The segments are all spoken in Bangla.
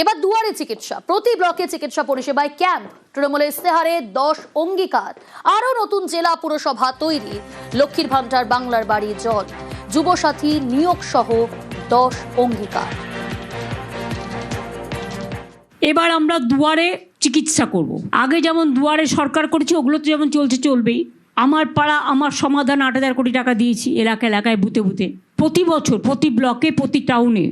এবার দুয়ারে চিকিৎসা, প্রতি ব্লকে চিকিৎসা পরিষেবায় ক্যাম্প, তৃণমূলের ইস্তেহারে 10 অঙ্গীকার, আরো নতুন জেলা পুরসভা তৈরি, লক্ষ্মীর ভান্ডার, বাংলার বাড়ি, জল, যুবসাথী নিয়োগ সহ 10 অঙ্গীকার। এবার আমরা দুয়ারে চিকিৎসা করব। আগে যেমন দুয়ারে সরকার করেছে ওগুলো তো যেমন চলছে চলবেই। আমার পাড়া আমার সমাধান 8,000 কোটি টাকা দিয়েছি এলাকায় বুথে বুথে। প্রতি বছর প্রতি ব্লকে প্রতি টাউনে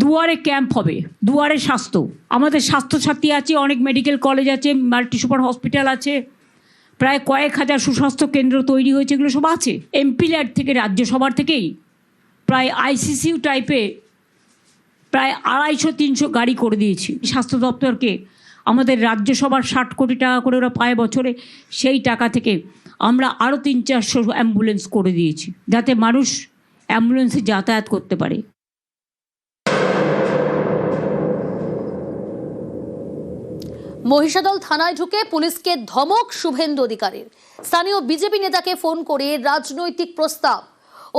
দুয়ারে ক্যাম্প হবে। দুয়ারে স্বাস্থ্য, আমাদের স্বাস্থ্যসাথী আছে, অনেক মেডিকেল কলেজ আছে, মাল্টি সুপার হসপিটাল আছে, প্রায় কয়েক হাজার সুস্বাস্থ্য কেন্দ্র তৈরি হয়েছে, এগুলো সব আছে। এমপি ল্যাড থেকে রাজ্যসভার থেকেই প্রায় আইসিসিউ টাইপে প্রায় 250-300 গাড়ি করে দিয়েছি স্বাস্থ্য দপ্তরকে। আমাদের রাজ্যসভার 60 কোটি টাকা করে ওরা পায় বছরে, সেই টাকা থেকে আমরা আরও 300-400 অ্যাম্বুলেন্স করে দিয়েছি, যাতে মানুষ অ্যাম্বুলেন্সে যাতায়াত করতে পারে। মহিষাদল থানায় ঢুকে পুলিশকে ধমক শুভেন্দু অধিকারীর। স্থানীয় বিজেপি নেতাকে ফোন করে রাজনৈতিক প্রস্তাব,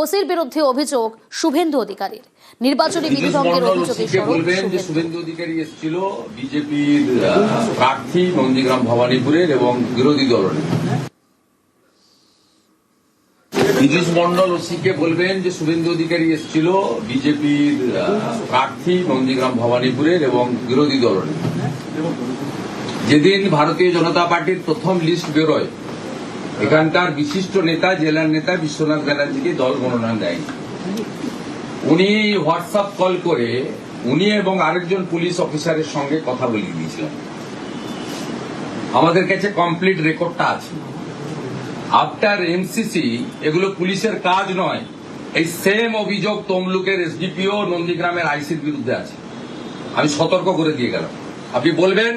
ওসির বিরুদ্ধে অভিযোগ শুভেন্দু অধিকারীর। নির্বাচনী বিধি ভঙ্গের অভিযোগে শুভেন্দু অধিকারী এসেছিল বিজেপির প্রার্থী নন্দীগ্রাম ভবানীপুরের এবং বিরোধী দলের। পীযূষ মণ্ডল ওসিকে বলবেন যে শুভেন্দু অধিকারী এসেছিল বিজেপির প্রার্থী নন্দীগ্রাম ভবানীপুরের এবং বিরোধী দলের। যেদিন ভারতীয় জনতা পার্টির প্রথম লিস্ট বেরোয়, এখানকার বিশিষ্ট নেতা, জেলার নেতা বিশ্বনাথ ব্যানার্জিকে দল মনোনয়ন দেয়নি। উনি হোয়াটসঅ্যাপ কল করে উনি এবং আরেকজন পুলিশ অফিসারের সঙ্গে কথা বলিয়ে দিয়েছিলেন। আমাদের কাছে কমপ্লিট রেকর্ডটা আছে। আফটার এমসিসি এগুলো পুলিশের কাজ নয়। এই সেম অভিযোগ তমলুকের এসডিপিও, নন্দীগ্রামের আইসির বিরুদ্ধে আছে। আমি সতর্ক করে দিয়ে গেলাম। আপনি বলবেন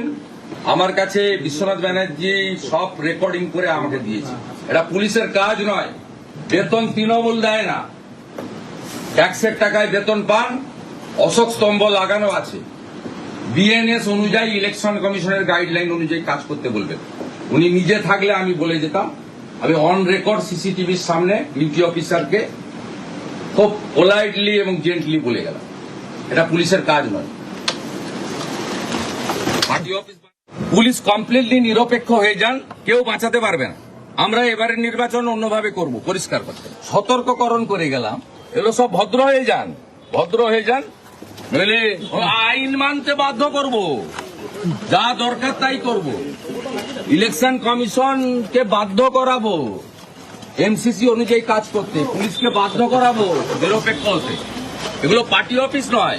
আমার কাছে বিশ্বনাথ ব্যানার্জি সব রেকর্ডিং করে আমাকে দিয়েছে। এটা পুলিশের কাজ নয়। বেতন তৃণমূল দেয় না, ট্যাক্সের টাকায় বেতন পান, অশোক স্তম্ভ লাগানো আছে। বিএনএস অনুযায়ী, ইলেকশন কমিশনের গাইডলাইন অনুযায়ী কাজ করতে বলবেন। উনি নিজে থাকলে আমি বলে যেতাম। আমি অন রেকর্ড সিসিটিভির সামনে ডিউটি অফিসারকে খুব পোলাইটলি এবং জেন্টলি বলে গেলাম, এটা পুলিশের কাজ নয়। পার্টি অফিস, পুলিশ কমপ্লিটলি নিরপেক্ষ হয়ে যান, কেউ বাঁচাতে পারবে না। আমরা এবারের নির্বাচন অন্যভাবে করব, পরিষ্কার করতে। সতর্ককরণ করে গেলাম, এগুলো সব ভদ্র হয়ে যান, ভদ্র হয়ে যান, নইলে আইন মানতে বাধ্য করব, যা দরকার তাই করব। ইলেকশন কমিশনকে বাধ্য করাবো এমসিসি অনুযায়ী কাজ করতে, পুলিশকে বাধ্য করাবো নিরপেক্ষ হতে। এগুলো পার্টি অফিস নয়।